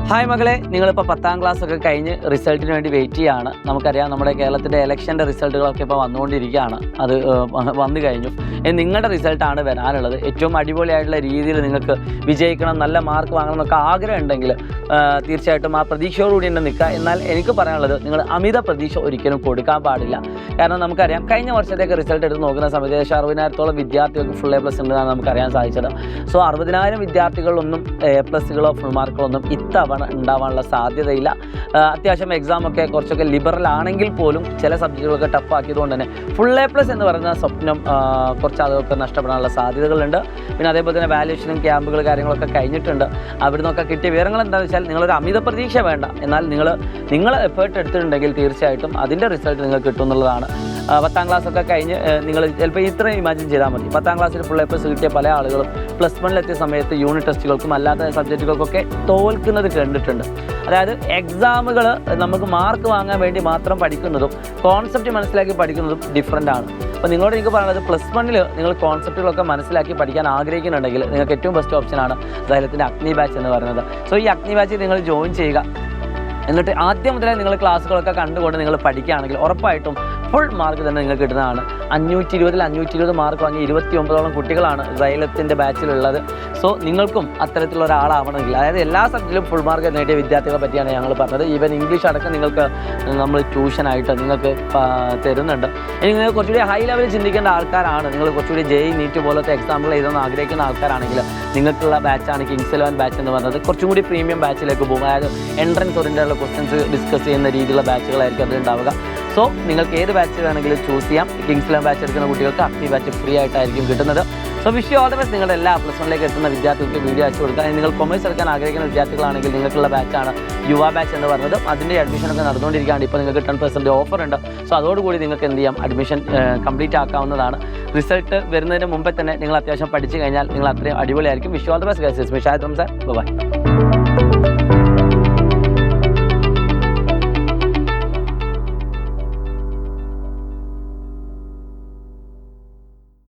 Hi മകളെ, നിങ്ങളിപ്പോൾ 10ാം ക്ലാസ്സൊക്കെ കഴിഞ്ഞ് റിസൾട്ടിന് വേണ്ടി വെയിറ്റ് ചെയ്യുകയാണ്. നമുക്കറിയാം നമ്മുടെ കേരളത്തിൻ്റെ ഇലക്ഷൻ്റെ റിസൾട്ടുകളൊക്കെ ഇപ്പോൾ വന്നുകൊണ്ടിരിക്കുകയാണ്. അത് വന്നു കഴിഞ്ഞു. നിങ്ങളുടെ റിസൾട്ടാണ് വരാനുള്ളത്. ഏറ്റവും അടിപൊളിയായിട്ടുള്ള രീതിയിൽ നിങ്ങൾക്ക് വിജയിക്കണം, നല്ല മാർക്ക് വാങ്ങണം എന്നൊക്കെ ആഗ്രഹം ഉണ്ടെങ്കിൽ തീർച്ചയായിട്ടും ആ പ്രതീക്ഷയോടുകൂടി തന്നെ നിൽക്കുക. എന്നാൽ എനിക്ക് പറയാനുള്ളത്, നിങ്ങൾ അമിത പ്രതീക്ഷ ഒരിക്കലും കൊടുക്കാൻ പാടില്ല. കാരണം നമുക്കറിയാം കഴിഞ്ഞ വർഷത്തേക്ക് റിസൾട്ട് എടുത്ത് നോക്കുന്ന സമയത്ത് 60,000-ഓളം വിദ്യാർത്ഥികൾക്ക് ഫുൾ A+ ഉണ്ടെന്നാണ് നമുക്കറിയാൻ സാധിച്ചത്. സോ 60,000 വിദ്യാർത്ഥികളൊന്നും A+കളോ ഫുൾ മാർക്കുകളൊന്നും ഇത്തവണ ഉണ്ടാവാനുള്ള സാധ്യതയില്ല. അത്യാവശ്യം എക്സാമൊക്കെ കുറച്ചൊക്കെ ലിബറൽ ആണെങ്കിൽ പോലും ചില സബ്ജക്റ്റുകളൊക്കെ ടഫ് ആക്കിയതുകൊണ്ട് തന്നെ ഫുൾ A+ എന്ന് പറയുന്ന സ്വപ്നം കുറച്ച് ആളുകൾക്ക് നഷ്ടപ്പെടാനുള്ള സാധ്യതകളുണ്ട്. പിന്നെ അതേപോലെ തന്നെ വാല്യുവേഷനും ക്യാമ്പുകൾ കാര്യങ്ങളൊക്കെ കഴിഞ്ഞിട്ടുണ്ട്. അവിടെ നിന്നൊക്കെ കിട്ടിയ വിവരങ്ങൾ എന്താണെന്ന് വെച്ചാൽ നിങ്ങളൊരു അമിത പ്രതീക്ഷ വേണ്ട. എന്നാൽ നിങ്ങൾ എഫേർട്ട് എടുത്തിട്ടുണ്ടെങ്കിൽ തീർച്ചയായിട്ടും അതിൻ്റെ റിസൾട്ട് നിങ്ങൾക്ക് കിട്ടും എന്നുള്ളതാണ്. 10ാം ക്ലാസ്സൊക്കെ കഴിഞ്ഞ് നിങ്ങൾ ചിലപ്പോൾ ഇത്രയും ഇമാജിൻ ചെയ്താൽ മതി. 10ാം ക്ലാസ്സിൽ ഫുൾ A+ കിട്ടിയ പല ആളുകളും +1 സമയത്ത് യൂണിറ്റ് ടെസ്റ്റുകൾക്കും അല്ലാത്ത സബ്ജക്റ്റുകൾക്കൊക്കെ തോൽക്കുന്നത് കണ്ടിട്ടുണ്ട്. അതായത് എക്സാമുകൾ നമുക്ക് മാർക്ക് വാങ്ങാൻ വേണ്ടി മാത്രം പഠിക്കുന്നതും കോൺസെപ്റ്റ് മനസ്സിലാക്കി പഠിക്കുന്നതും ഡിഫറൻ്റ് ആണ്. അപ്പോൾ നിങ്ങളോട് എനിക്ക് പറയുന്നത് +1 നിങ്ങൾ കോൺസെപ്റ്റുകളൊക്കെ മനസ്സിലാക്കി പഠിക്കാൻ ആഗ്രഹിക്കുന്നുണ്ടെങ്കിൽ നിങ്ങൾക്ക് ഏറ്റവും ബെസ്റ്റ് ഓപ്ഷനാണ് ധൈര്യത്തിൻ്റെ അഗ്നി ബാച്ച് എന്ന് പറയുന്നത്. സോ ഈ അഗ്നി ബാച്ചിൽ നിങ്ങൾ ജോയിൻ ചെയ്യുക. എന്നിട്ട് ആദ്യം മുതലേ നിങ്ങൾ ക്ലാസ്സുകളൊക്കെ കണ്ടുകൊണ്ട് നിങ്ങൾ പഠിക്കുകയാണെങ്കിൽ ഉറപ്പായിട്ടും ഫുൾ മാർക്ക് തന്നെ നിങ്ങൾക്ക് കിട്ടുന്നതാണ്. 520 മാർക്ക് വാങ്ങി 29ഓളം കുട്ടികളാണ് ധൈര്യത്തിൻ്റെ ബാച്ചിലുള്ളത്. സോ നിങ്ങൾക്കും അത്തരത്തിലുള്ള ഒരാളാവണമെങ്കിൽ, അതായത് എല്ലാ സബ്ജക്റ്റിലും ഫുൾ മാർക്ക് നേടിയ വിദ്യാർത്ഥികളെ പറ്റിയാണ് ഞങ്ങൾ പറഞ്ഞത്. ഈവൻ ഇംഗ്ലീഷ് അടക്കം നിങ്ങൾക്ക് നമ്മൾ ട്യൂഷനായിട്ട് നിങ്ങൾക്ക് തരുന്നുണ്ട്. ഇനി നിങ്ങൾ കുറച്ചുകൂടി ഹൈ ലെവലിൽ ചിന്തിക്കേണ്ട ആൾക്കാരാണ്, നിങ്ങൾ കുറച്ചുകൂടി JEE NEET പോലത്തെ എക്സാമ്പിൾ എഴുതാൻ ആഗ്രഹിക്കുന്ന ആൾക്കാരാണെങ്കിൽ നിങ്ങൾക്കുള്ള ബാച്ചാണ് Kings 11 ബാച്ച് എന്ന് പറഞ്ഞത്. കുറച്ചും കൂടി പ്രീമിയം ബാച്ചിലേക്ക് പോകും. അതായത് എൻട്രൻസ് ഓറിയൻറ്റഡ് ക്വസ്റ്റ്യൻസ് ഡിസ്കസ് ചെയ്യുന്ന രീതിയിലുള്ള ബാച്ചുകളായിരിക്കും അതിലുണ്ടാവുക. സോ നിങ്ങൾക്ക് ഏത് ബാച്ച് വേണമെങ്കിലും ചൂസ് ചെയ്യാം. Kings 11 ബാച്ച് എടുക്കുന്ന കുട്ടികൾക്ക് അഗ്നി ബാച്ച് ഫ്രീ ആയിട്ടായിരിക്കും കിട്ടുന്നത്. So wish you all the best. നിങ്ങളുടെ എല്ലാ +1ലേക്ക് എത്തുന്ന വിദ്യാർത്ഥികൾക്ക് വീഡിയോ അയച്ചു കൊടുക്കുക. നിങ്ങൾ കൊമേഴ്സ് എടുക്കാൻ ആഗ്രഹിക്കുന്ന വിദ്യാർത്ഥികളാണെങ്കിൽ നിങ്ങൾക്കുള്ള ബാച്ചാണ് യുവ ബാച്ച് എന്ന് പറഞ്ഞത്. അതിൻ്റെ അഡ്മിഷനൊക്കെ നടന്നുകൊണ്ടിരിക്കുകയാണ്. ഇപ്പോൾ നിങ്ങൾക്ക് 10% ഓഫർ ഉണ്ട്. സോ അതോടുകൂടി നിങ്ങൾക്ക് എന്ത് ചെയ്യാം, അഡ്മിഷൻ കംപ്ലീറ്റ് ആക്കാവുന്നതാണ്. റിസൾട്ട് വരുന്നതിന് മുമ്പേ തന്നെ നിങ്ങൾ അത്യാവശ്യം പഠിച്ചു കഴിഞ്ഞാൽ നിങ്ങൾ അത്രയും അടിപൊളിയായിരിക്കും. Wish you all the best guys. മിഷായ് റംസാൻ. ബൈ.